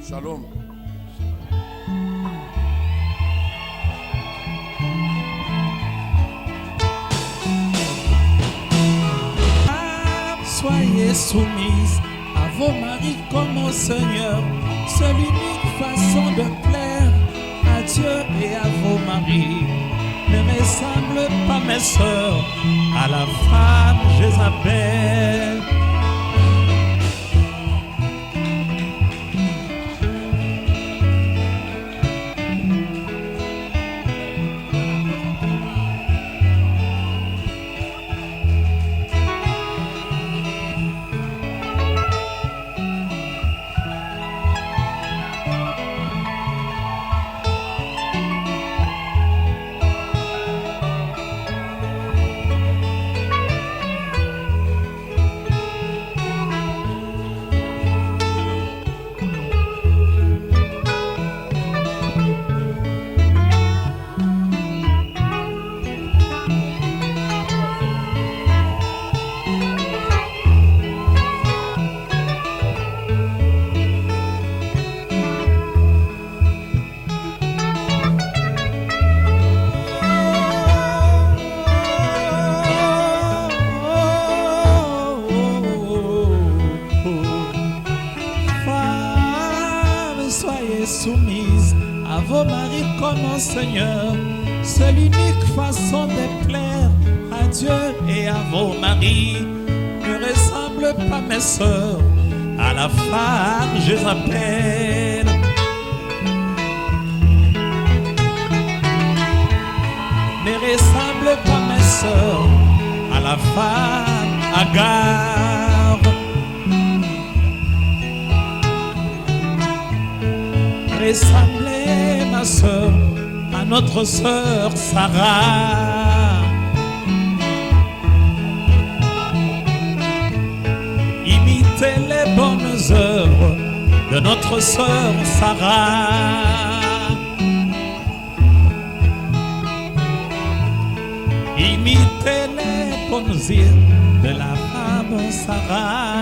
Shalom. Soyez soumises à vos maris comme au Seigneur. C'est l'unique façon de plaire à Dieu et à vos maris. Ne ressemble pas, mes sœurs, à la femme Jézabel. Soumise à vos maris comme au Seigneur. C'est l'unique façon de plaire à Dieu et à vos maris. Ne ressemble pas, mes sœurs, à la femme Jézabel. Ne ressemble pas, mes sœurs, à la femme Agar. Ressemblez, ma sœur, à notre sœur Sarah. Imitez les bonnes œuvres de notre sœur Sarah. Imitez les bonnes œuvres de la femme Sarah.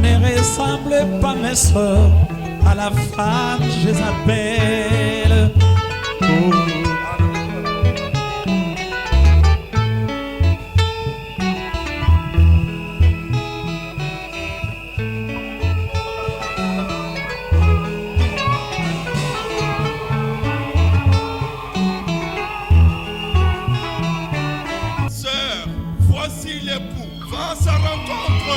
Ne ressemble pas, mes sœurs, à la femme Jézabel. Oh. Sœur, voici l'époux. Va à sa rencontre.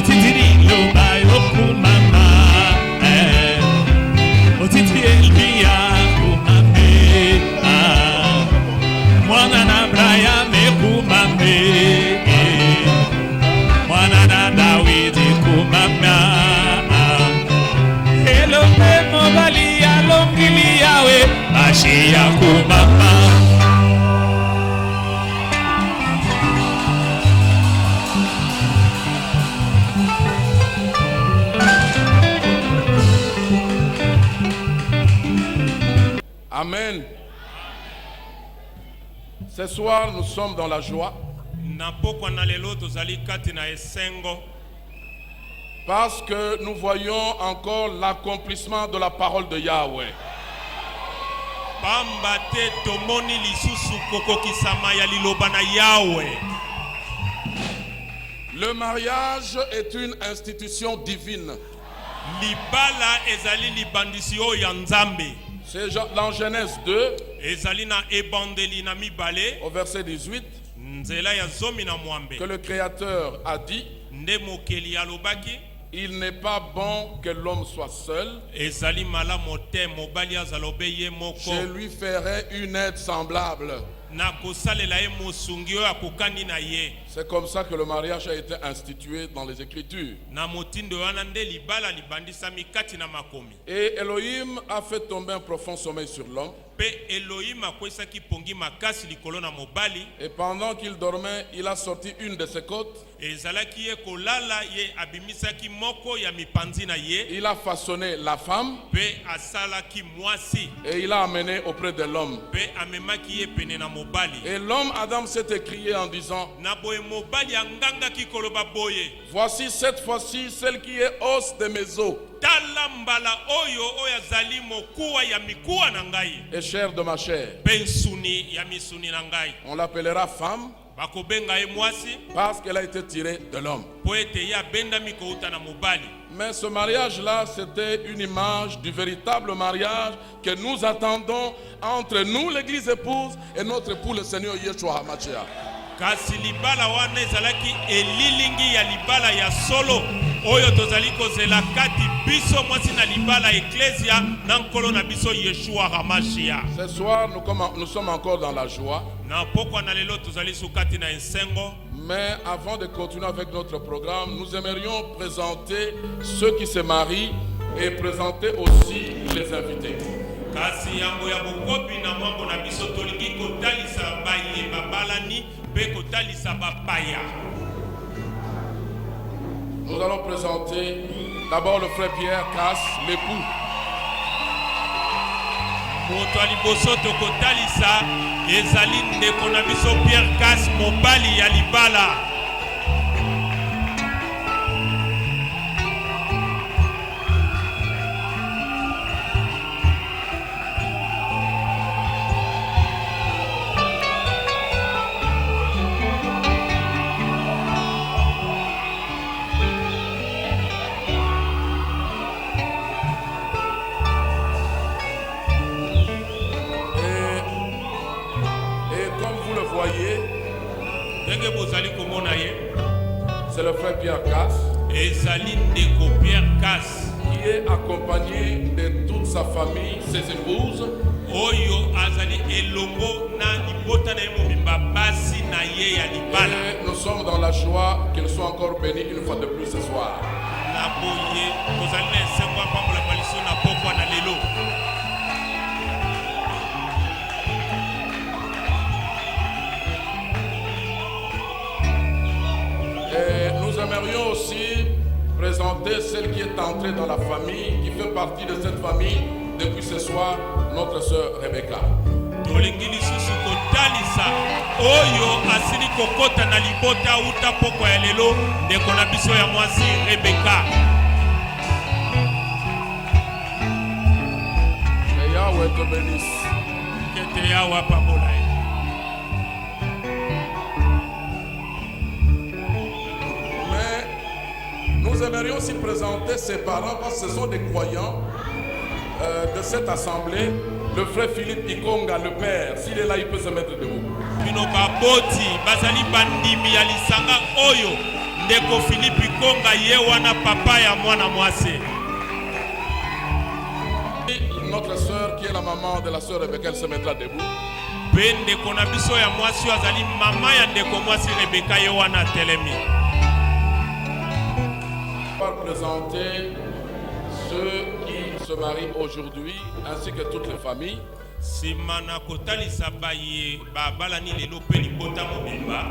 otitiri loba yokumama otiti elbia kumame mwana na Abraham kumame mwana na Dawidi kumama elope mobali alongili yawe Mashiach kumama. Amen. Ce soir, nous sommes dans la joie parce que nous voyons encore l'accomplissement de la parole de Yahweh. Le mariage est une institution divine. C'est dans Genèse 2, au verset 18, que le Créateur a dit: il n'est pas bon que l'homme soit seul. Je lui ferai une aide semblable. C'est comme ça que le mariage a été institué dans les Écritures. Et Elohim a fait tomber un profond sommeil sur l'homme. Et pendant qu'il dormait, il a sorti une de ses côtes. Il a façonné la femme et il l'a amenée auprès de l'homme. Et l'homme Adam s'est écrié en disant: voici cette fois-ci celle qui est os de mes os et chair de ma chair. On l'appellera femme parce qu'elle a été tirée de l'homme. Mais ce mariage-là, c'était une image du véritable mariage que nous attendons entre nous, l'église épouse, et notre époux, le Seigneur Yeshua HaMashiach. Kasi libala wana ezalaki elilingi ya libala ya solo oyo tozali kozela kati biso mwasi na libala ecclesia na nkolo na biso Yeshua HaMashiach. Ce soir, nous sommes encore dans la joie. Na pokwa na lelo tozali sukati na ensengo. Mais avant de continuer avec notre programme, nous aimerions présenter ceux qui se marient et présenter aussi les invités. Kasi yango ya bokopi na mwambo na biso tolingi kotalisa baye babalani pe kotalisa bapaya. Nous allons présenter d'abord le frère Pierre Casse, l'époux. Moto aliboso tokotalisa ezali ndeko na biso Pierre Casse mobali ya libala. C'est le frère Pierre Casse qui est accompagné de toute sa famille, ses épouses. Et nous sommes dans la joie qu'ils soient encore bénis une fois de plus ce soir. Nous aimerions aussi présenter celle qui est entrée dans la famille, qui fait partie de cette famille depuis ce soir, notre sœur Rebecca. Et Yahweh te bénisse. Nous aimerions aussi présenter ses parents parce que ce sont des croyants de cette assemblée. Le frère Philippe Ikonga, le père, s'il est là, il peut se mettre debout. ndeko Philippe Konga ye wana papa ya mwana mwasi. Notre sœur qui est la maman de la sœur Rebecca, elle se mettra debout. Pe ndeko na biso ya mwasi azali mama ya ndeko mwasi Rebecca ye wana telemi. On va présenter ceux qui se marient aujourd'hui ainsi que toutes les familles. Simana kotalisa baye babalani lelo pe libota mobimba.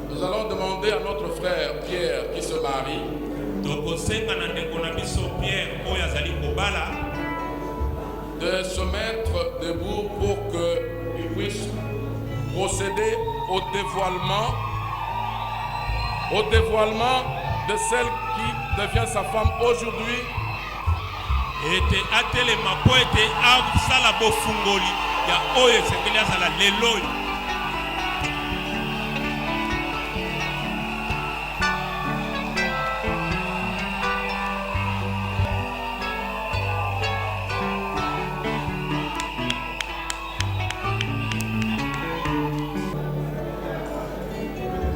Nous allons demander à notre frère Pierre qui se marie de se mettre debout pour qu'il puisse procéder au dévoilement de celle qui devient sa femme aujourd'hui. Ete atelema po ete asala bofungoli ya oyo sekeli asala lelo.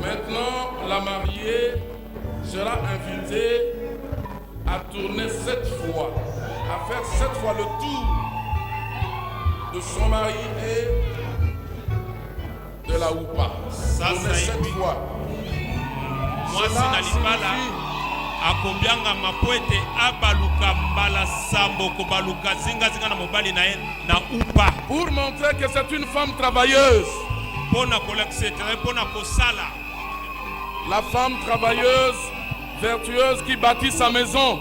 Maintenant, la mariée sera invitée à tourner 7 fois, à faire 7 fois le tour de son mari et de la oupa. Tourner 7 fois. Mwasi na libala akombianga mapoete abaluka mbala sambo kobaluka zinga zinga na mobali na ye na upa. Pour montrer que c'est une femme travailleuse. Pona koleksetere pona kosala. La femme travailleuse, vertueuse qui bâtit sa maison.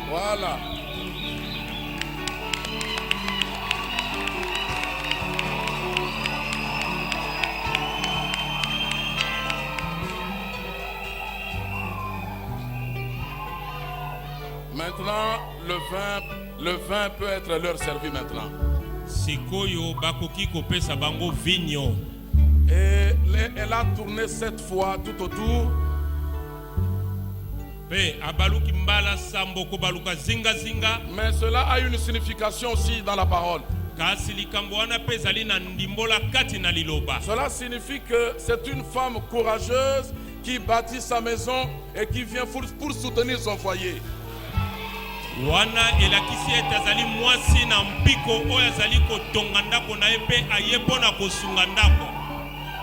Voilà. Maintenant, le vin peut être leur servi maintenant. Sikoyo bakoki kopesa bango vigno. Et elle a tourné 7 fois tout autour. Pe abaluki mbala sambo kobaluka zinga zinga. Mais cela a une signification aussi dans la parole. Kasi likambo wana pe zali na ndimbola kati na liloba. Cela signifie que c'est une femme courageuse qui bâtit sa maison et qui vient pour soutenir son foyer. Wana elakisi ete azali mwasi na mpiko oyo azali kotonga ndako na ye mpe aye mpona kosunga ndako.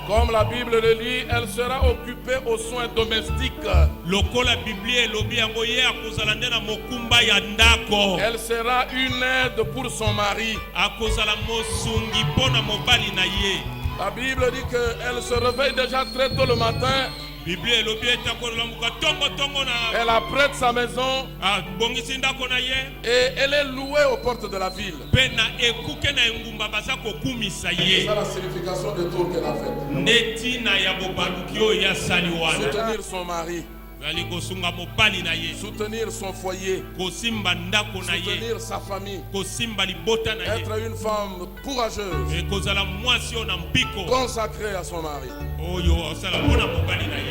Comme la Bible le dit, elle sera occupée aux soins domestiques. Lokola Biblie elobi yango ye akozala nde na mokumba ya ndako. Elle sera une aide pour son mari. Akozala mosungi mpona mobali na ye. La Bible dit qu'elle se réveille déjà très tôt le matin. Biblie elobi ete akolamuka tongo tongo na. Elle apprête sa maison. Bongisi ndako na ye. Et elle est louée aux portes de la ville. Pe na ekuke na engumba baza kokumisa ye. C'est ça la signification du tour qu'elle a fait. Neti na ya bobaluki oyo ya sali wana. Soutenir son mari. Zali kosunga mobali na ye. Soutenir son foyer. Kosimba ndako na ye. Soutenir sa famille. Kosimba libota na ye. Être une femme courageuse. E kozala mwasi oyo na mpiko. Consacrée à son mari. Oyo osala mpona mobali na ye.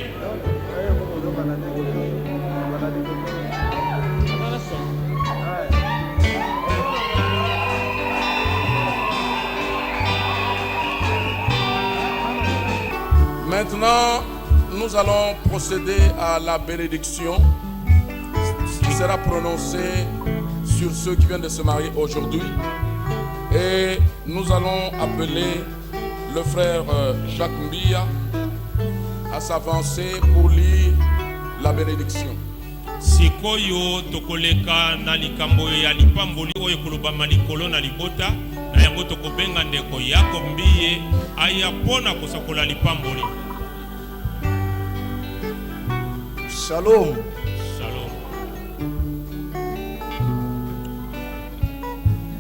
Maintenant, nous allons procéder à la bénédiction qui sera prononcée sur ceux qui viennent de se marier aujourd'hui. Et nous allons appeler le frère Jacques Mbia à s'avancer pour lire la bénédiction. Sikoyo tokoleka na likambo ya lipamboli oyo kolobama likolo na libota na yango tokobenga ndeko Yako Mbiye aya pona kosakola lipamboli. Shalom. Shalom.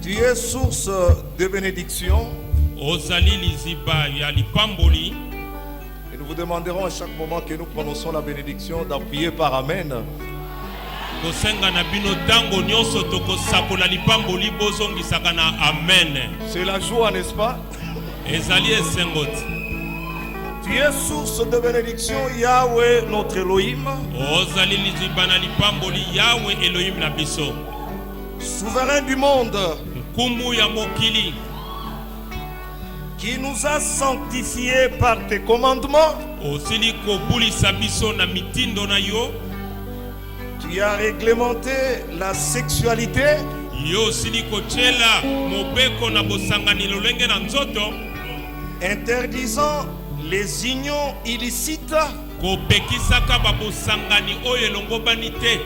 Tu es source de bénédiction. Ozali liziba ya lipamboli. Et nous vous demanderons à chaque moment que nous prononçons la bénédiction d'appuyer par Amen. Kosenga na bino tango nyonso tokosakola lipamboli bozongisaka na amen. C'est la joie, n'est-ce pas? Ezali esengoti. Tu es source de bénédiction, Yahweh notre Elohim. Ozali liziba na lipamboli Yahweh Elohim na biso. Souverain du monde. Nkumu ya mokili. Qui nous a sanctifiés par tes commandements. Osili kobulisa biso na mitindo na yo. Tu as réglementé la sexualité. Yo osili kochela mobeko na bosangani lolenge na nzoto. Interdisant les unions illicites. Kopekisaka babosangani oyo elongobani te.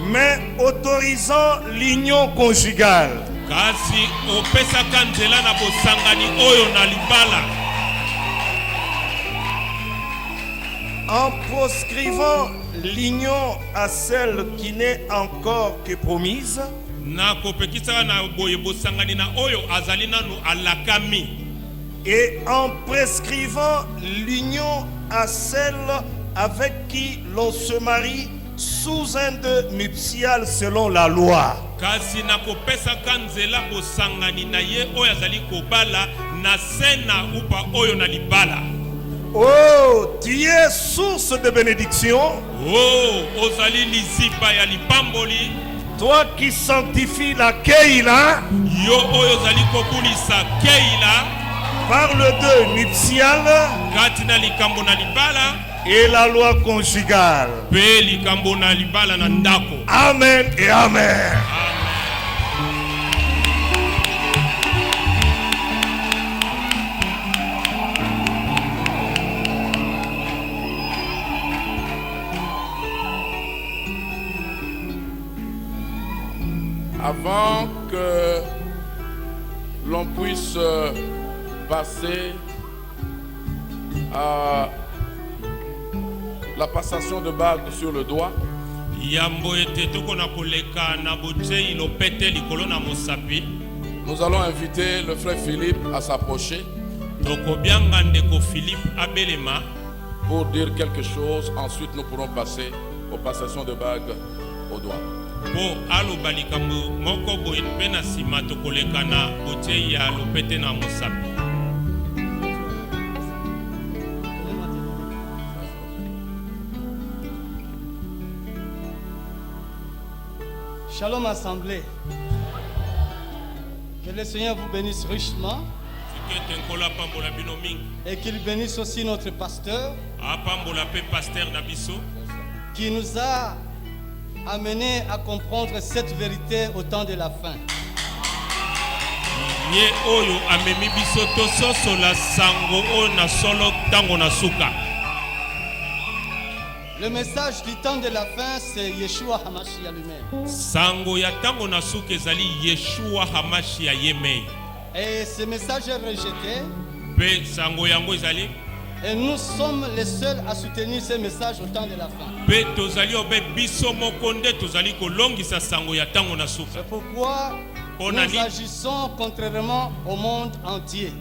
Mais autorisant l'union conjugale. Kasi opesaka nzela na bosangani oyo na libala. En proscrivant l'union à celle qui n'est encore que promise. Na kopekisaka na boye bosangani na oyo azali nanu alakami. Et en prescrivant l'union à celle avec qui l'on se marie sous un de nuptial selon la loi. Kasi na kopesaka nzela bosangani na ye oyo azali kobala na sena upa oyo na libala. Oh, tu es source de bénédiction. Oh, ozali liziba ya lipamboli. Toi qui sanctifies la Keila. Yo oyo ozali kobulisa Keila. Par le de nuptial. Kati na likambo na libala. Et la loi conjugale. Pe likambo na libala na ndako. Amen et amen. Avant que l'on puisse passer à la passation de bague sur le doigt, nous allons inviter le frère Philippe à s'approcher pour dire quelque chose. Ensuite, nous pourrons passer aux passations de bague au doigt. Po aloba likambo moko boye pe na sima tokoleka na bote ya lopete na mosapi. Shalom assemblée. Que le Seigneur vous bénisse richement et qu'il bénisse aussi notre pasteur qui nous a amené à comprendre cette vérité au temps de la fin. Le message du temps de la fin, c'est Yeshua Hamashiach lui-même. Et ce message est rejeté. Et nous sommes les seuls à soutenir ce message au temps de la fin. C'est pourquoi nous agissons contrairement au monde entier.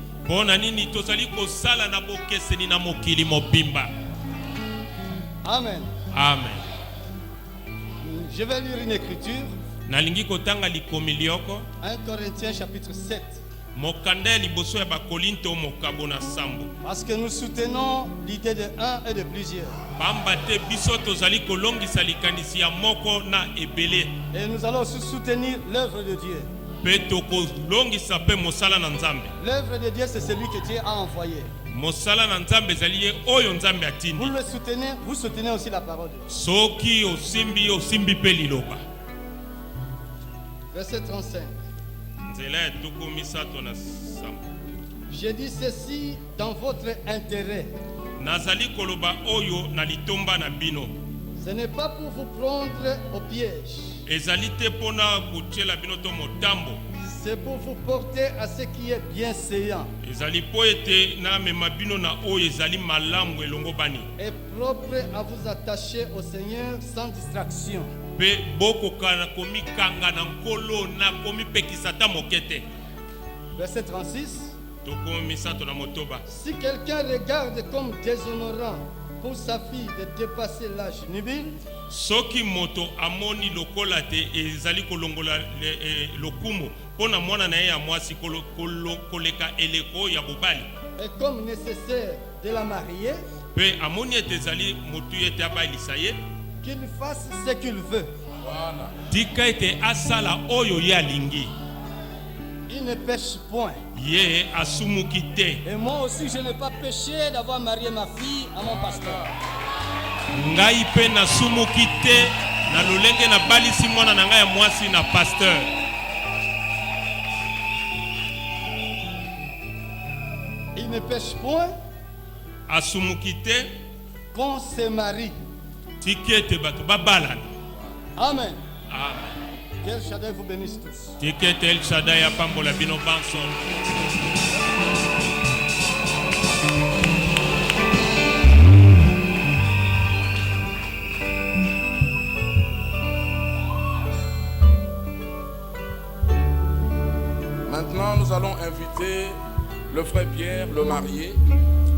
Amen. Amen. Je vais lire une écriture. 1 Corinthiens chapitre 7. Parce que nous soutenons l'idée de un et de plusieurs. Et nous allons aussi soutenir l'œuvre de Dieu. L'œuvre de Dieu, c'est celui que Dieu a envoyé. mosala na nzambe ezali ye oyo nzambe Vous atindi. le soutenez, vous soutenez aussi la parole de Dieu. Soki osimbi pe liloba. Verset 35. Nzela ya tuku misato na samba. J'ai dit ceci dans votre intérêt. Nazali koloba oyo na litomba na bino. Ce n'est pas pour vous prendre au piège. Ezali te pona kutiela bino to motambo. C'est pour vous porter à ce qui est bienséant Ezali po ete na mema bino na oyo ezali malamu elongo bani. et propre à vous attacher au Seigneur sans distraction. Pe boko kana komi kanga na nkolo na komi pekisa ta mokete. Verset 36. Toko misato na motoba. Si quelqu'un regarde comme déshonorant pour sa fille de dépasser l'âge nubile, Soki moto amoni lokola te ezali kolongola lokumu pona mwana na ye ya mwasi koleka eleko ya bobali. et comme nécessaire de la marier, Pe amoni ete ezali motu ete abalisa ye. qu'il fasse ce qu'il veut. Tika ete asala oyo ye alingi. Il ne pêche point. Ye asumuki te. Et moi aussi, je n'ai pas péché d'avoir marié ma fille à mon pasteur. Ngai pe nasumuki te na lolenge na balisi mwana na ngai ya mwasi na pasteur. Il ne pêche point Asumuki te qu'on se marie. tiki ete bato babalana. Amen. Amen. Que El Shaddai vous bénisse tous. Tiki ete El Shaddai apambola bino banso. Maintenant, nous allons inviter le frère Pierre, le marié,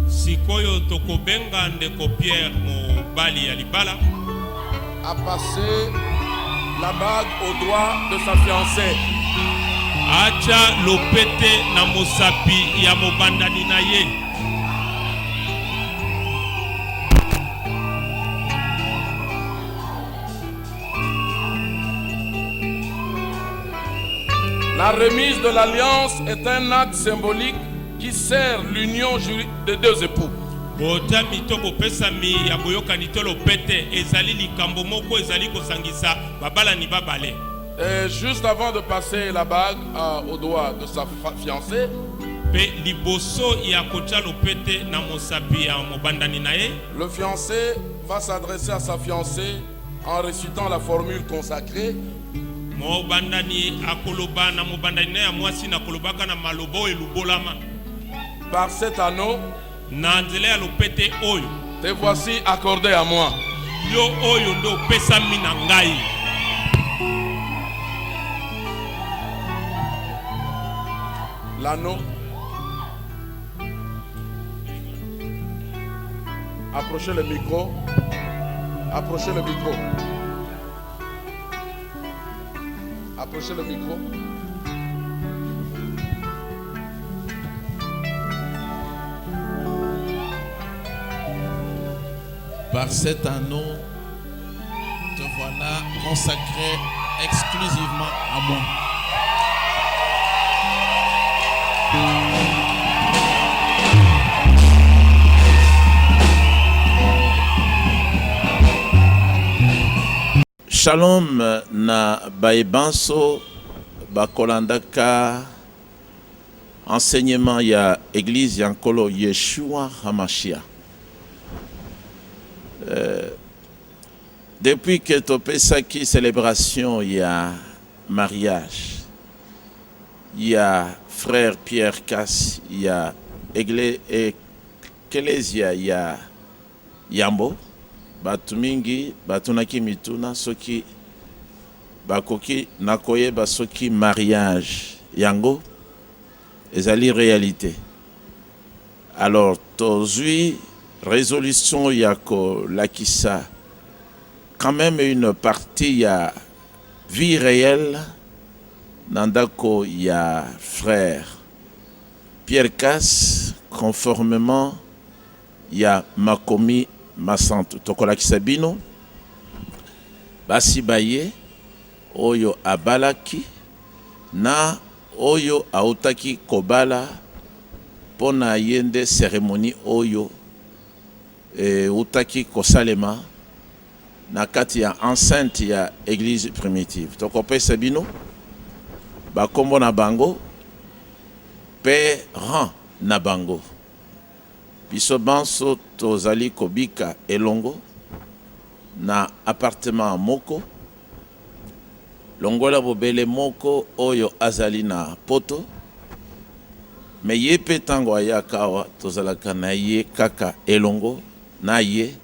Sikoyo tokobenga ndeko Pierre mobali ya libala à passer la bague au doigt de sa fiancée. acha lopete na mosapi ya mobandani na ye. La remise de l'alliance est un acte symbolique qui sert l'union juridique de deux époux. Bota mitoko pesami ya boyokani to lopete ezali likambo moko ezali kosangisa babala ni babale. Et juste avant de passer la bague au doigt de sa fiancée, Pe liboso ya kocha lopete na mosapi ya mobandani na ye. le fiancé va s'adresser à sa fiancée en récitant la formule consacrée. Mobandani akoloba na mobandani na ya mwasi na kolobaka na malobo elubolama. Par cet anneau, Na nzela ya lopete oyo. te voici accordé à moi. Yo oyo ndo pesami na ngai. L'anneau. Approchez le micro. Approchez le micro. Approchez le micro. Par cet anneau, te voilà consacré exclusivement à moi. Shalom na baebanso bakolandaka enseignement ya église yankolo Yeshua Hamashia. Depuis que topesaki célébration il y a mariage, il y a frère Pierre Cass, il y a Ecclesia, il y a Yambo, batu mingi batunaki mituna soki bakoki nakoyeba soki mariage yango ezali réalité. Alors tozui résolution yako lakisa quand même une partie ya vie réelle nandako ya frère Pierre Cass conformément ya makomi masantu tokolakisa bino basi baye oyo abalaki na oyo autaki kobala pona yende cérémonie oyo utaki kosalema na kati ya enceinte ya église primitive. Tokopesa bino bakombo na bango pe rang na bango. Biso banso tozali kobika elongo na appartement moko. Longola bobele moko oyo azali na poto. Me ye pe tango ayakawa tozalaka na ye kaka elongo na ye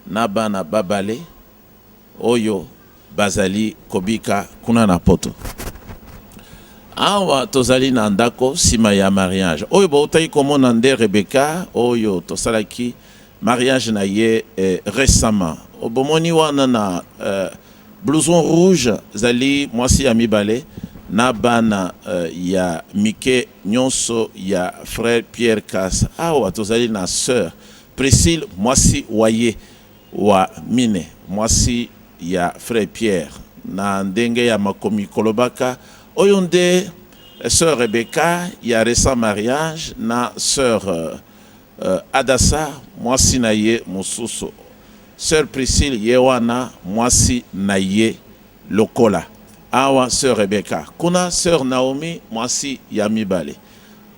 na bana babale oyo bazali kobika kuna na poto. Awa tozali na ndako sima ya mariage. Oyo bautaki komona nde Rebecca oyo tosalaki mariage na ye récemment. Obomoni wana na blouson rouge zali mwasi ya mibale na bana ya mike nyonso ya frère Pierre Kassa. Awa tozali na sœur Priscille mwasi waye wa mine mwasi ya frère Pierre na ndenge ya makomi kolobaka oyo nde sœur Rebecca ya récent mariage na sœur Adassa mwasi na ye mususu. Sœur Priscille yewana mwasi na ye lokola. Awa sœur Rebecca. Kuna sœur Naomi mwasi ya mibale.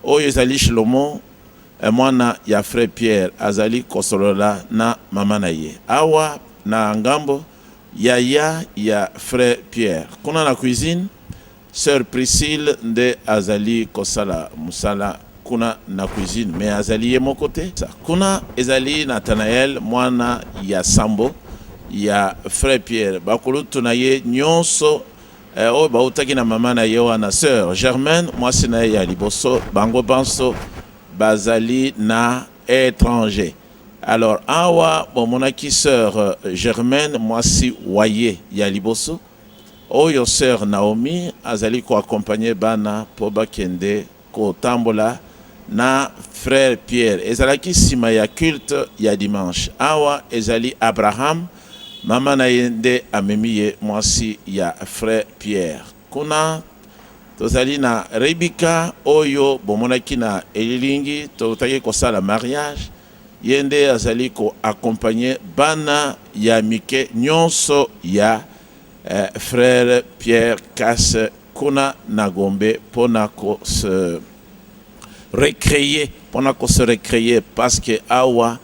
Oyo ezali Shlomo mwana ya frère Pierre azali kosolola na mama na ye. Awa na ngambo yaya ya frère Pierre. Kuna na cuisine sœur Priscille nde azali kosala musala kuna na cuisine mais azali ye mokote. Kuna ezali Nathanaël mwana ya Sambo ya frère Pierre. Bakulu tunaye nyonso oyo bautaki na mama na ye wana sœur Germaine mwasi na ye ya liboso bango banso bazali na étranger. Alors awa bomonaki sœur Germaine mwasi waye ya liboso oyo sœur Naomi azali ko accompagner bana po bakende ko tambola na frère Pierre. Ezalaki sima ya culte ya dimanche. Awa ezali Abraham mama na yende amemiye mwasi ya frère Pierre. Kuna tozali na Rebecca oyo bomonaki na elilingi totaki kosala mariage yende azali ko accompagner bana ya mike nyonso ya frère Pierre Kassa kuna na Gombe pona ko se recréer parce que awa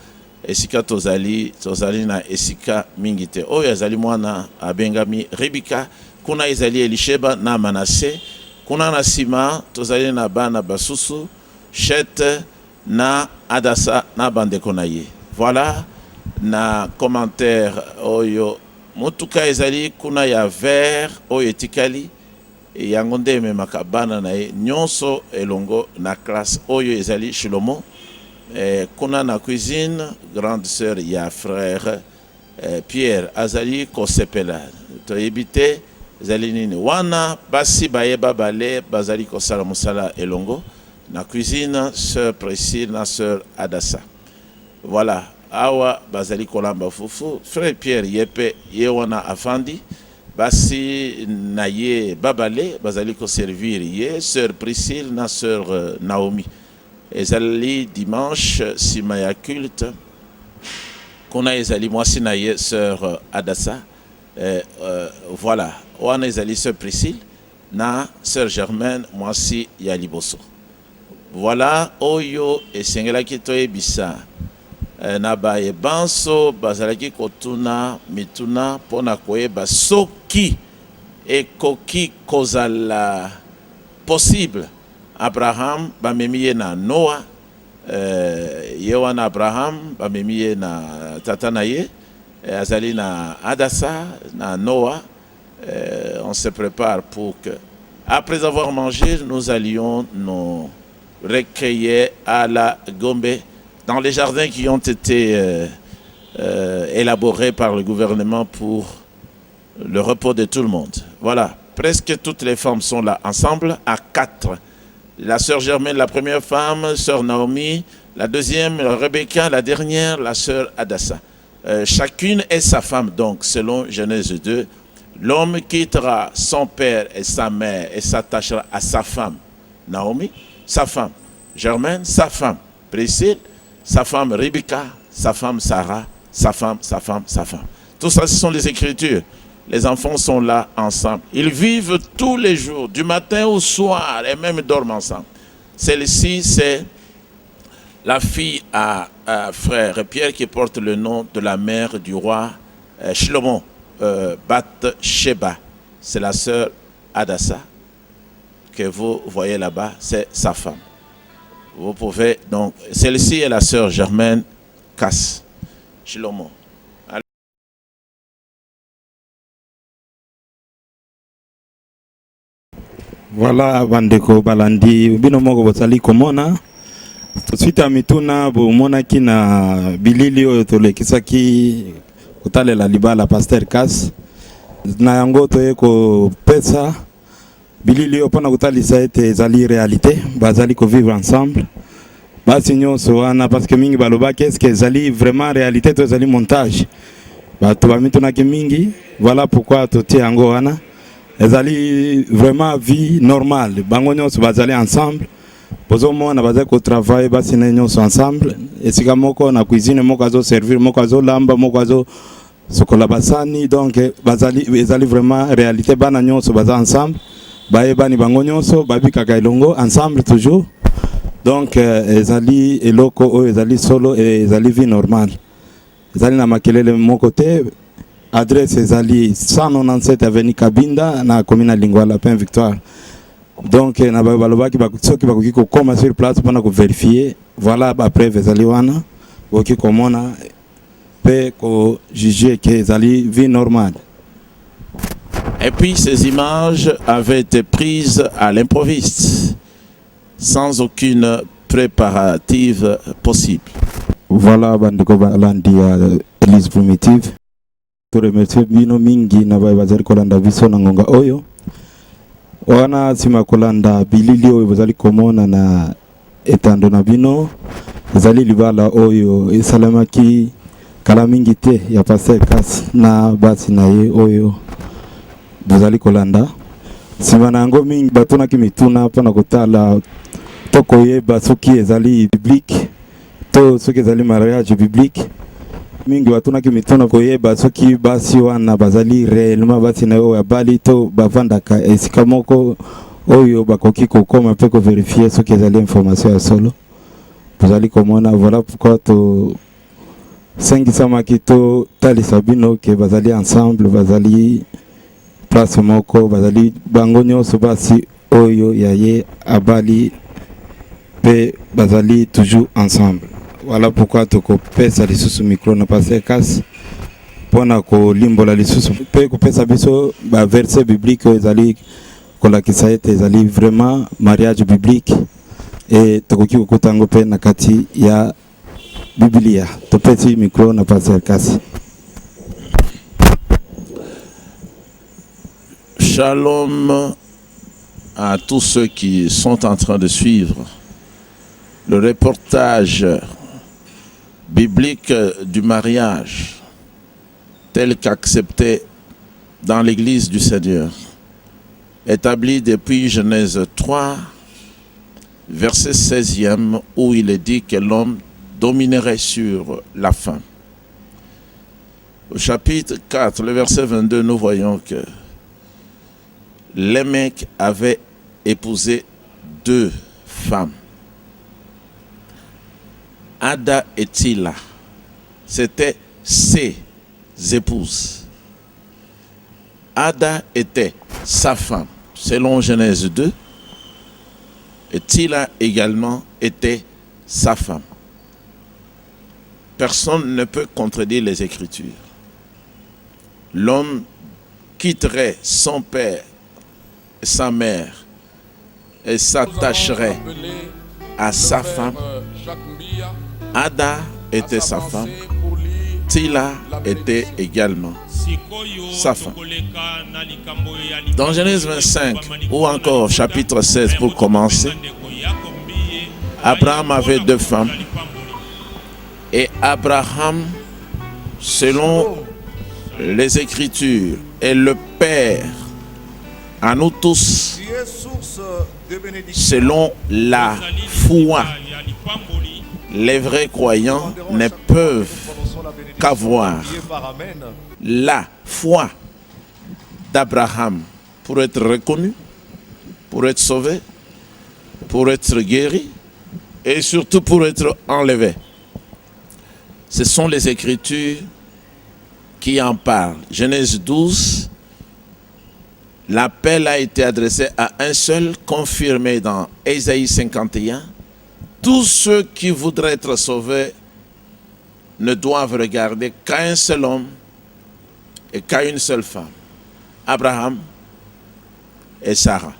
esika tozali na esika mingite oyo azali mwana abengami Rebecca. Kuna ezali Elisheba na Manase. Kuna na sima tozali na bana basusu Chet na Adassa na bandeko na ye. Voilà na commentaire oyo mutuka ezali kuna ya vert oyo etikali yango nde ememaka bana na ye nyonso elongo na classe oyo ezali Shlomo. Kuna na cuisine grande sœur ya frère Pierre azali kosepela toyebite ezali nini wana basi bayeba bale bazali kosala musala elongo na cuisine sœur Priscille na sœur Adassa. Voilà awa bazali kolamba fufu frère Pierre yepe ye wana afandi basi na ye babale bazali ko servir ye sœur Priscille na sœur Naomi. Ezali dimanche sima ya culte kuna ezali mwasi na ye sœur Adassa. Voilà wana ezali sœur Priscille na sœur Germaine mwasi ya liboso. Voilà oyo esengelaki toyebisa na baye banso bazalaki kotuna mituna pona koyeba soki ekoki kozala possible Abraham bamemiye na Noah ye wana Abraham bamemiye na tata na ye azali na Adassa na Noah. On se prépare pour que après avoir mangé nous allions nous recueillir à la Gombe dans les jardins qui ont été élaborés par le gouvernement pour le repos de tout le monde. Voilà, presque toutes les femmes sont là ensemble à 4. La sœur Germaine, la première femme, sœur Naomi, la deuxième, Rebecca, la dernière, la sœur Adassa. Chacune est sa femme, donc, selon Genèse 2. L'homme quittera son père et sa mère et s'attachera à sa femme, Naomi, sa femme, Germaine, sa femme Priscille, sa femme Rebecca, sa femme Sarah, sa femme. Tout ça, ce sont les Écritures. Les enfants sont là ensemble. Ils vivent tous les jours, du matin au soir, et même dorment ensemble. Celle-ci, c'est la fille à frère Pierre qui porte le nom de la mère du roi Shlomo, Bath-Sheba. C'est la sœur Adassa que vous voyez là-bas, c'est sa femme. Vous pouvez donc, celle-ci est la sœur Germaine Cass Shlomo. Voilà, bandeko balandi bino moko bozali komona suite ya mituna bomonaki na bilili oyo tolekisaki kotalela libala Pasteur Cass na yango toye kopesa bilili oyo mpona kotalisa ete ezali réalité bazali kovivre ensemble basi nyonso wana parce que mingi balobaki est-ce que ezali vraiment réalité to ezali montage bato bamitunaki mingi. Voilà pourquoi totie yango wana ezali vraiment vie normale bango nyonso bazali ensemble bozomona bazali kotravaille basi na nyonso ensemble esika moko na cuisine moko azo servir moko azo lamba moko azo sokola basani donc ezali vraiment réalité bana nyonso baza ensemble bayebani bango nyonso babikaka elongo ensemble toujours donc ezali eloko oyo ezali solo ezali vie normale ezali na makelele moko te. Adresse ezali 197 avenue Kabinda na commune Lingwala Pain Victoire. Donc na balobaki soki bakoki kokoma sur place pour vérifier. Voilà ba preuve ezali wana boki komona pe ko juger que ezali vie normale. Et puis ces images avaient été prises à l'improviste, sans aucune préparative possible. Voilà bandeko balandi église primitive. To remercier bino mingi na bazali kolanda biso na ngonga oyo wana sima kolanda bilili oyo bazali komona na etando na bino bazali libala oyo esalamaki kala mingi te ya Pasteur Cass na basi na ye oyo bazali kolanda sima na yango mingi batunaki mituna mpona kotala to koyeba soki ezali biblique to soki ezali mariage biblique mingi batunaki mituna koyeba soki basi wana bazali réellement basi na oyo bali to bavandaka esika moko oyo bakoki kokoma pe ko vérifier soki ezali information ya solo bazali komona. Voilà pourquoi to sengisamaki to talisa bino ke bazali ensemble bazali place moko bazali bango nyonso basi oyo yaye abali pe bazali toujours ensemble. Voilà pourquoi tokopesa lisusu micro na Pasteur Cass pona ko limbola lisusu pe kopesa biso ba verset biblique ezali kolakisa ete ezali vraiment mariage biblique et tokoki kokutango pe na kati ya Biblia. Topesi micro na Pasteur Cass. Shalom à tous ceux qui sont en train de suivre le reportage biblique du mariage tel qu'accepté dans l'Église du Seigneur, établi depuis Genèse 3, verset 16e, où il est dit que l'homme dominerait sur la femme. Au chapitre 4, le verset 22, nous voyons que Lémec avait épousé 2 femmes. Ada et Tila, c'était ses épouses. Ada était sa femme, selon Genèse 2, et Tila également était sa femme. Personne ne peut contredire les Écritures. L'homme quitterait son père et sa mère et s'attacherait à sa femme. Ada était sa femme, Tila était également sa femme. Dans Genèse 25, ou encore chapitre 16 pour commencer, Abraham avait 2 femmes, et Abraham, selon les Écritures, est le père à nous tous Tu es source de bénédiction. Selon la foi, les vrais croyants ne peuvent qu'avoir la foi d'Abraham pour être reconnu, pour être sauvé, pour être guéri et surtout pour être enlevé. Ce sont les Écritures qui en parlent. Genèse 12, l'appel a été adressé à un seul, confirmé dans Ésaïe 51. Tous ceux qui voudraient être sauvés ne doivent regarder qu'à un seul homme et qu'à une seule femme, Abraham et Sarah.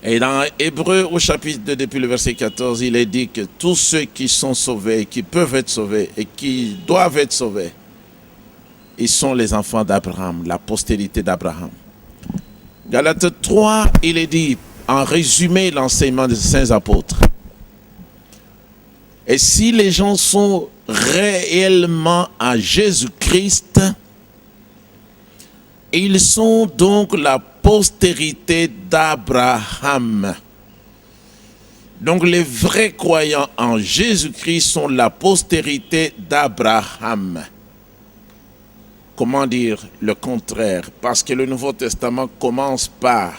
Et dans Hébreux au chapitre 2, depuis le verset 14, il est dit que tous ceux qui sont sauvés, qui peuvent être sauvés et qui doivent être sauvés, ils sont les enfants d'Abraham, la postérité d'Abraham. Galates 3, il est dit, en résumé, l'enseignement des saints apôtres. Et si les gens sont réellement à Jésus-Christ, ils sont donc la postérité d'Abraham. Donc les vrais croyants en Jésus-Christ sont la postérité d'Abraham. Comment dire le contraire? Parce que le Nouveau Testament commence par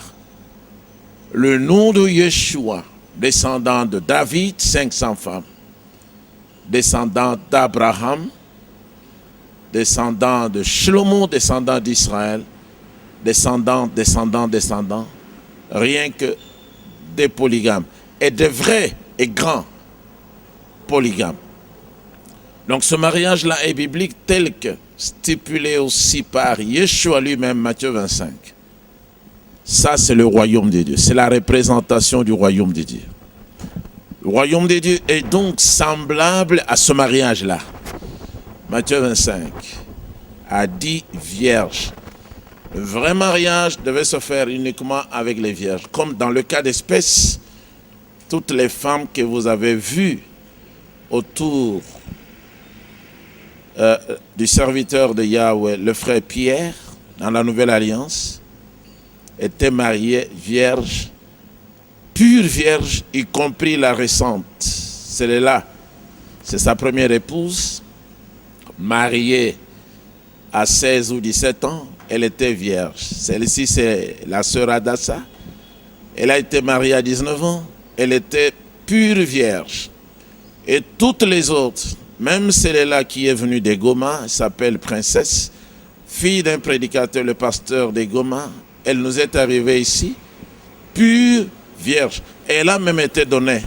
le nom de Yeshua, descendant de David, 500 femmes, descendant d'Abraham, descendant de Shlomo, descendant d'Israël, descendant, rien que des polygames, et de vrais et grands polygames. Donc ce mariage-là est biblique tel que stipulé aussi par Yeshua lui-même, Matthieu 25. Ça, c'est le royaume de Dieu. C'est la représentation du royaume de Dieu. Le royaume de Dieu est donc semblable à ce mariage-là. Matthieu 25 a 10 vierges. Le vrai mariage devait se faire uniquement avec les vierges. Comme dans le cas d'espèce, toutes les femmes que vous avez vues autour du serviteur de Yahweh, le frère Pierre, dans la Nouvelle Alliance, étaient mariées vierges, pure vierge, y compris la récente. Celle-là, c'est sa première épouse, mariée à 16 ou 17 ans, elle était vierge. Celle-ci, c'est la sœur Adassa. Elle a été mariée à 19 ans, elle était pure vierge. Et toutes les autres, même celle-là qui est venue des Goma, s'appelle Princesse, fille d'un prédicateur, le pasteur des Goma, elle nous est arrivée ici, pure vierge. Elle a même été donnée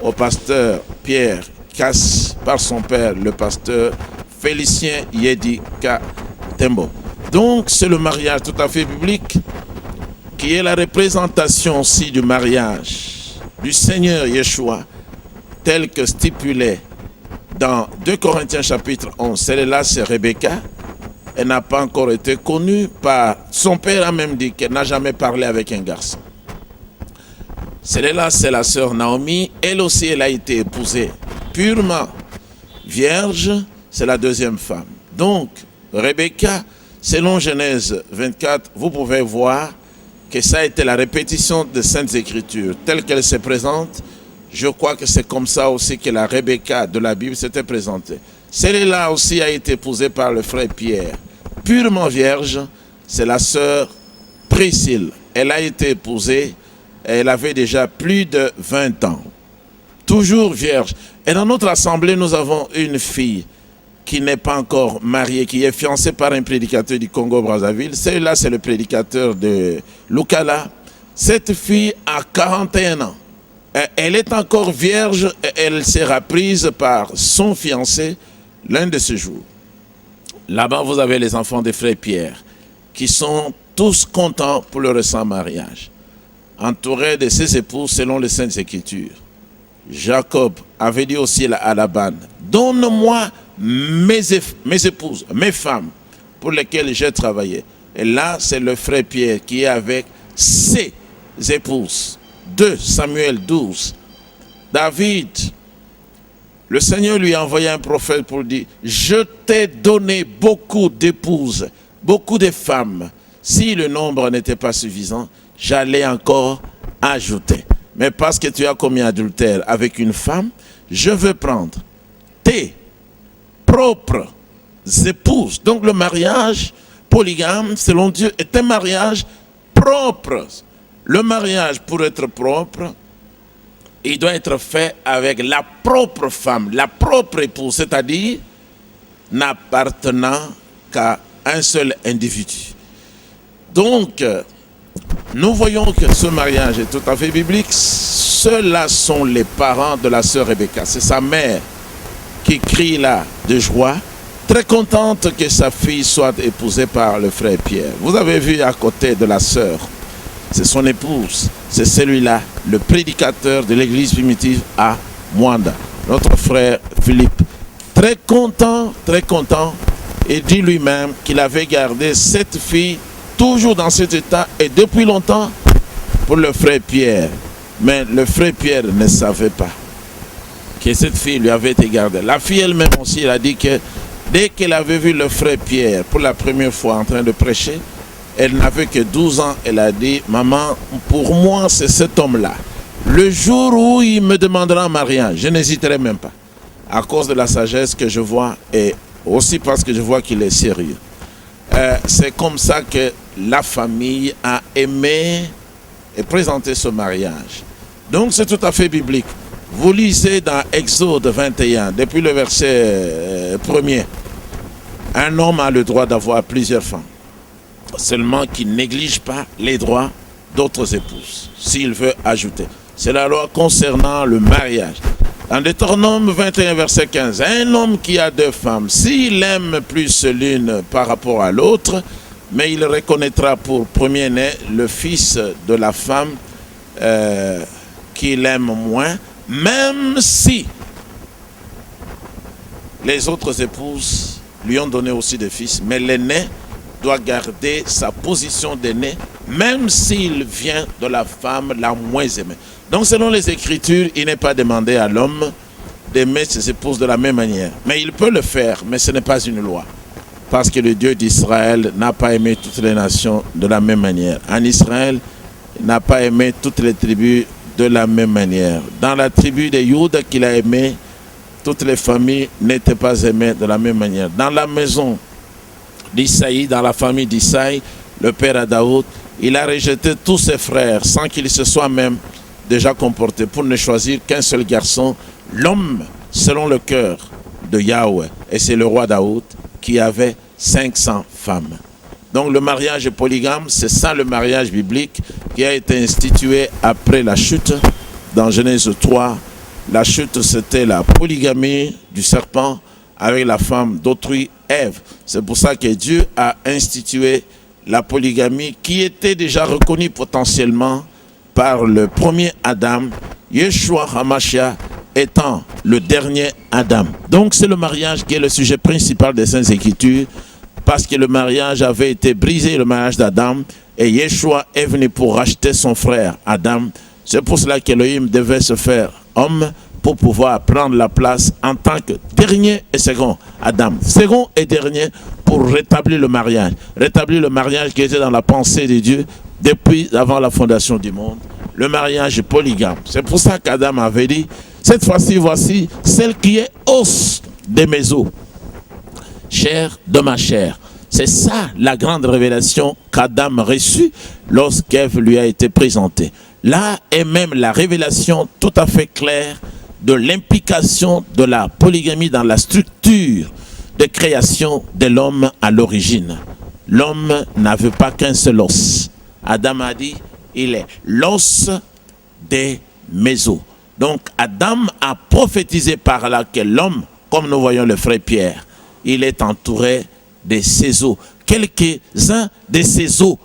au pasteur Pierre Casse par son père, le pasteur Félicien Yedi Katembo. Donc c'est le mariage tout à fait biblique qui est la représentation aussi du mariage du Seigneur Yeshua tel que stipulé dans 2 Corinthiens chapitre 11. Celle-là, c'est Rebecca. Elle n'a pas encore été connue par... Son père a même dit qu'elle n'a jamais parlé avec un garçon. Celle-là, c'est la sœur Naomi. Elle aussi, elle a été épousée purement vierge. C'est la deuxième femme. Donc, Rebecca, selon Genèse 24, vous pouvez voir que ça a été la répétition des Saintes Écritures telle qu'elle se présente. Je crois que c'est comme ça aussi que la Rebecca de la Bible s'était présentée. Celle-là aussi a été épousée par le frère Pierre. Purement vierge, c'est la sœur Priscille. Elle a été épousée, elle avait déjà plus de 20 ans. Toujours vierge. Et dans notre assemblée, nous avons une fille qui n'est pas encore mariée, qui est fiancée par un prédicateur du Congo-Brazzaville. Celle-là, c'est le prédicateur de Lukala. Cette fille a 41 ans. Elle est encore vierge et elle sera prise par son fiancé l'un de ces jours. Là-bas, vous avez les enfants des frères Pierre qui sont tous contents pour le récent mariage, entourés de ses épouses selon les Saintes Écritures. Jacob avait dit aussi à Laban, donne-moi mes épouses, mes femmes pour lesquelles j'ai travaillé. Et là, c'est le frère Pierre qui est avec ses épouses. 2 Samuel 12. David, le Seigneur lui a envoyé un prophète pour dire, je t'ai donné beaucoup d'épouses, beaucoup de femmes. Si le nombre n'était pas suffisant, j'allais encore ajouter. Mais parce que tu as commis adultère avec une femme, je veux prendre tes propres épouses. Donc le mariage polygame, selon Dieu, est un mariage propre. Le mariage, pour être propre, il doit être fait avec la propre femme, la propre épouse, c'est-à-dire n'appartenant qu'à un seul individu. Donc, nous voyons que ce mariage est tout à fait biblique. Ceux-là sont les parents de la sœur Rebecca. C'est sa mère qui crie là de joie, très contente que sa fille soit épousée par le frère Pierre. Vous avez vu à côté de la sœur, c'est son épouse, c'est celui-là, le prédicateur de l'église primitive à Mwanda, notre frère Philippe. Très content, et dit lui-même qu'il avait gardé cette fille toujours dans cet état et depuis longtemps pour le frère Pierre. Mais le frère Pierre ne savait pas que cette fille lui avait été gardée. La fille elle-même aussi, elle a dit que dès qu'elle avait vu le frère Pierre pour la première fois en train de prêcher, elle n'avait que 12 ans, elle a dit, maman, pour moi c'est cet homme-là. Le jour où il me demandera en mariage, je n'hésiterai même pas. À cause de la sagesse que je vois et aussi parce que je vois qu'il est sérieux. C'est comme ça que la famille a aimé et présenté ce mariage. Donc c'est tout à fait biblique. Vous lisez dans Exode 21, depuis le verset 1er, un homme a le droit d'avoir plusieurs femmes, seulement qu'il ne néglige pas les droits d'autres épouses, s'il veut ajouter. C'est la loi concernant le mariage. En Deutéronome 21, verset 15, un homme qui a deux femmes, s'il aime plus l'une par rapport à l'autre, mais il reconnaîtra pour premier-né le fils de la femme qu'il aime moins, même si les autres épouses lui ont donné aussi des fils, mais l'aîné doit garder sa position d'aîné, même s'il vient de la femme la moins aimée. Donc selon les Écritures, il n'est pas demandé à l'homme d'aimer ses épouses de la même manière. Mais il peut le faire, mais ce n'est pas une loi. Parce que le Dieu d'Israël n'a pas aimé toutes les nations de la même manière. En Israël, il n'a pas aimé toutes les tribus de la même manière. Dans la tribu de Juda qu'il a aimé, toutes les familles n'étaient pas aimées de la même manière. Dans la maison d'Isaïe, dans la famille d'Isaïe, le père à Daoud, il a rejeté tous ses frères sans qu'il se soit même déjà comporté pour ne choisir qu'un seul garçon, l'homme selon le cœur de Yahweh. Et c'est le roi Daoud qui avait 500 femmes. Donc le mariage polygame, c'est ça le mariage biblique qui a été institué après la chute dans Genèse 3. La chute, c'était la polygamie du serpent avec la femme d'autrui, Ève. C'est pour ça que Dieu a institué la polygamie qui était déjà reconnue potentiellement par le premier Adam, Yeshua HaMashiach étant le dernier Adam. Donc c'est le mariage qui est le sujet principal des Saintes Écritures, parce que le mariage avait été brisé, le mariage d'Adam, et Yeshua est venu pour racheter son frère Adam. C'est pour cela qu'Élohim devait se faire homme pour pouvoir prendre la place en tant que dernier et second Adam. Second et dernier pour rétablir le mariage. Rétablir le mariage qui était dans la pensée de Dieu depuis avant la fondation du monde. Le mariage polygame. C'est pour ça qu'Adam avait dit, cette fois-ci, voici celle qui est os de mes os, chair de ma chair. C'est ça la grande révélation qu'Adam reçut lorsqu'Ève lui a été présentée. Là est même la révélation tout à fait claire de l'implication de la polygamie dans la structure de création de l'homme à l'origine. L'homme n'avait pas qu'un seul os. Adam a dit, il est l'os des mes os. Donc Adam a prophétisé par là que l'homme, comme nous voyons le frère Pierre, il est entouré de ses os. Quelques-uns de ses os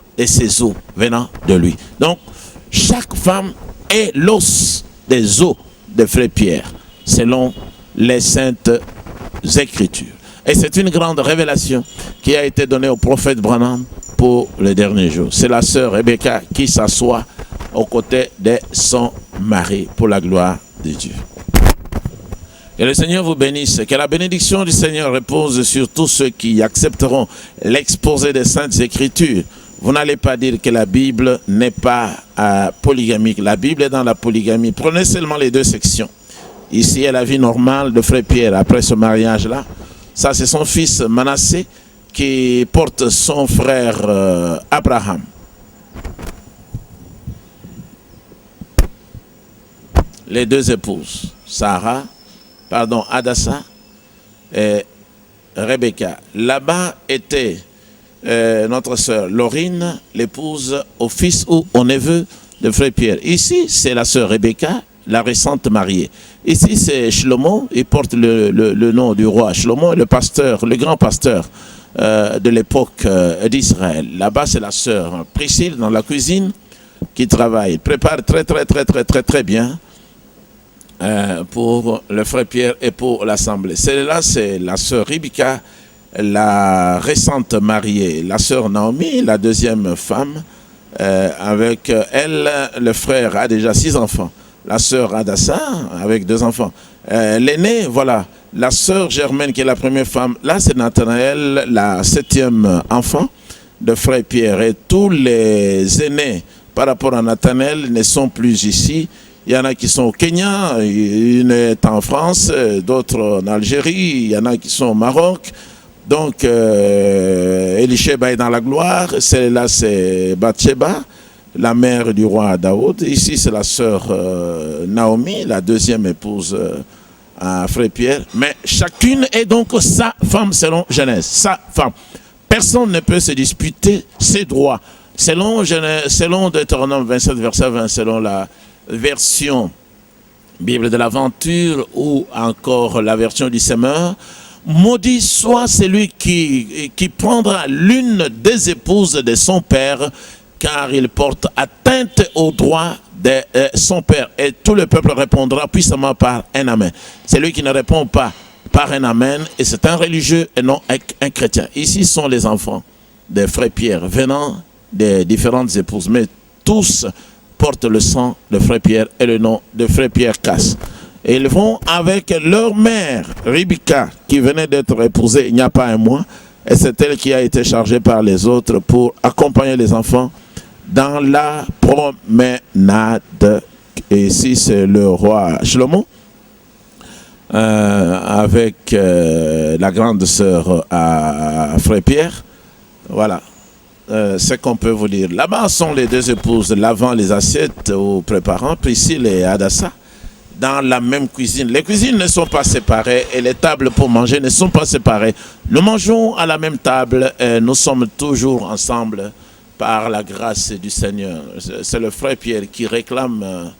venant de lui. Donc chaque femme est l'os des os de frère Pierre, selon les Saintes Écritures. Et c'est une grande révélation qui a été donnée au prophète Branham pour les derniers jours. C'est la sœur Rebecca qui s'assoit aux côtés de son mari pour la gloire de Dieu. Que le Seigneur vous bénisse, que la bénédiction du Seigneur repose sur tous ceux qui accepteront l'exposé des Saintes Écritures Vous n'allez pas dire que la Bible n'est pas polygamique. La Bible est dans la polygamie. Prenez seulement les deux sections. Ici est la vie normale de Frère Pierre après ce mariage-là. Ça, c'est son fils Manassé qui porte son frère Abraham. Les deux épouses, Hadassa et Rebecca. Là-bas était notre sœur Laurine, l'épouse au fils ou au neveu de Frère Pierre. Ici, c'est la sœur Rebecca, la récente mariée. Ici, c'est Shlomo, il porte le nom du roi Shlomo, le pasteur, le grand pasteur de l'époque d'Israël. Là-bas, c'est la sœur Priscille dans la cuisine qui travaille, prépare très bien pour le Frère Pierre et pour l'Assemblée. Celle-là, c'est la sœur Rebecca, la récente mariée, la sœur Naomi, la deuxième femme. Avec elle, le frère a déjà 6 enfants. La sœur Hadassa, avec 2 enfants. L'aînée, voilà, la sœur Germaine, qui est la première femme. Là, c'est Nathanaël, la 7e enfant de Frère Pierre. Et tous les aînés, par rapport à Nathanaël, ne sont plus ici. Il y en a qui sont au Kenya, il est en France, d'autres en Algérie, il y en a qui sont au Maroc. Donc, Elisheba est dans la gloire. Celle-là, c'est Bathsheba, la mère du roi Daoud. Ici, c'est la sœur Naomi, la deuxième épouse à Frère Pierre. Mais chacune est donc sa femme selon Genèse, sa femme. Personne ne peut se disputer ses droits. Selon Deutéronome 27, verset 20, selon la version Bible de l'Aventure ou encore la version du Semeur, maudit soit celui qui prendra l'une des épouses de son père, car il porte atteinte aux droits de son père. Et tout le peuple répondra puissamment par un amen. Celui qui ne répond pas par un amen, et c'est un religieux et non un chrétien. Ici sont les enfants de Frère Pierre, venant des différentes épouses, mais tous portent le sang de Frère Pierre et le nom de Frère Pierre Casse. Et ils vont avec leur mère, Rebecca, qui venait d'être épousée il n'y a pas un mois. Et c'est elle qui a été chargée par les autres pour accompagner les enfants dans la promenade. Et ici, c'est le roi Shlomo, avec la grande sœur à Frère Pierre. Voilà. Ce qu'on peut vous dire. Là-bas sont les deux épouses, lavant les assiettes aux préparant, Priscille et Hadassa, dans la même cuisine. Les cuisines ne sont pas séparées et les tables pour manger ne sont pas séparées. Nous mangeons à la même table et nous sommes toujours ensemble par la grâce du Seigneur. C'est le Frère Pierre qui réclame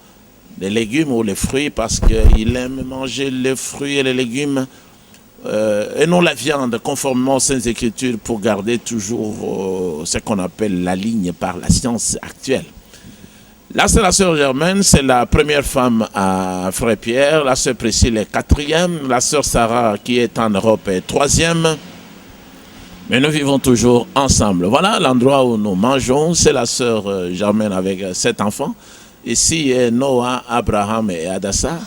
les légumes ou les fruits parce qu'il aime manger les fruits et les légumes et non la viande, conformément aux Saintes Écritures, pour garder toujours ce qu'on appelle la ligne par la science actuelle. Là, c'est la sœur Germaine, c'est la première femme à Frère Pierre. La sœur Priscille est 4e. La sœur Sarah, qui est en Europe, est 3e. Mais nous vivons toujours ensemble. Voilà l'endroit où nous mangeons. C'est la sœur Germaine avec 7 enfants. Ici est Noah, Abraham et Hadassa.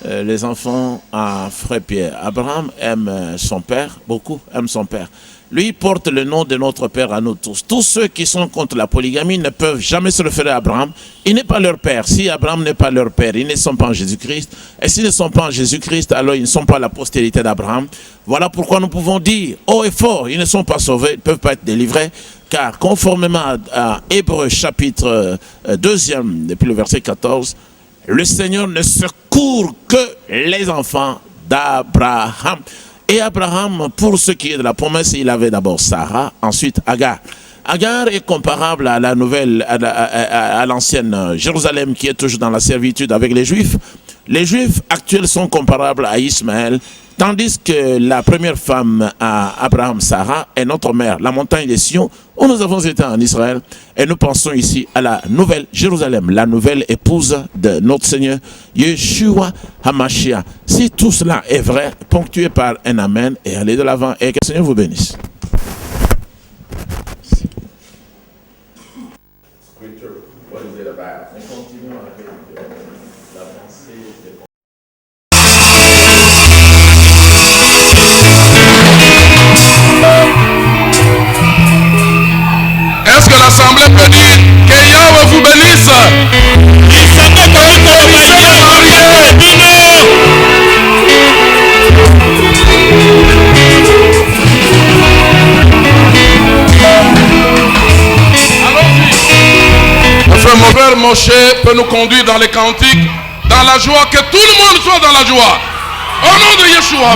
Les enfants à Frère Pierre. Abraham aime son père, beaucoup aiment son père. Lui porte le nom de notre père à nous tous. Tous ceux qui sont contre la polygamie ne peuvent jamais se référer à Abraham. Il n'est pas leur père. Si Abraham n'est pas leur père, ils ne sont pas en Jésus-Christ. Et s'ils ne sont pas en Jésus-Christ, alors ils ne sont pas la postérité d'Abraham. Voilà pourquoi nous pouvons dire haut et fort, ils ne sont pas sauvés, ils ne peuvent pas être délivrés. Car conformément à Hébreux chapitre 2, depuis le verset 14, le Seigneur ne secourt que les enfants d'Abraham. Et Abraham, pour ce qui est de la promesse, il avait d'abord Sarah, ensuite Agar. Agar est comparable à la nouvelle, à l'ancienne Jérusalem qui est toujours dans la servitude avec les Juifs. Les Juifs actuels sont comparables à Ismaël, tandis que la première femme à Abraham, Sarah, est notre mère, la montagne des Sion, où nous avons été en Israël. Et nous pensons ici à la nouvelle Jérusalem, la nouvelle épouse de notre Seigneur, Yeshua HaMashiach. Si tout cela est vrai, ponctué par un amen, et allez de l'avant, et que le Seigneur vous bénisse. Est-ce que la bénir. Que Yahweh vous bénisse. Mon frère Moshe peut nous conduire dans les cantiques, dans la joie, que tout le monde soit dans la joie. Au nom de Yeshua.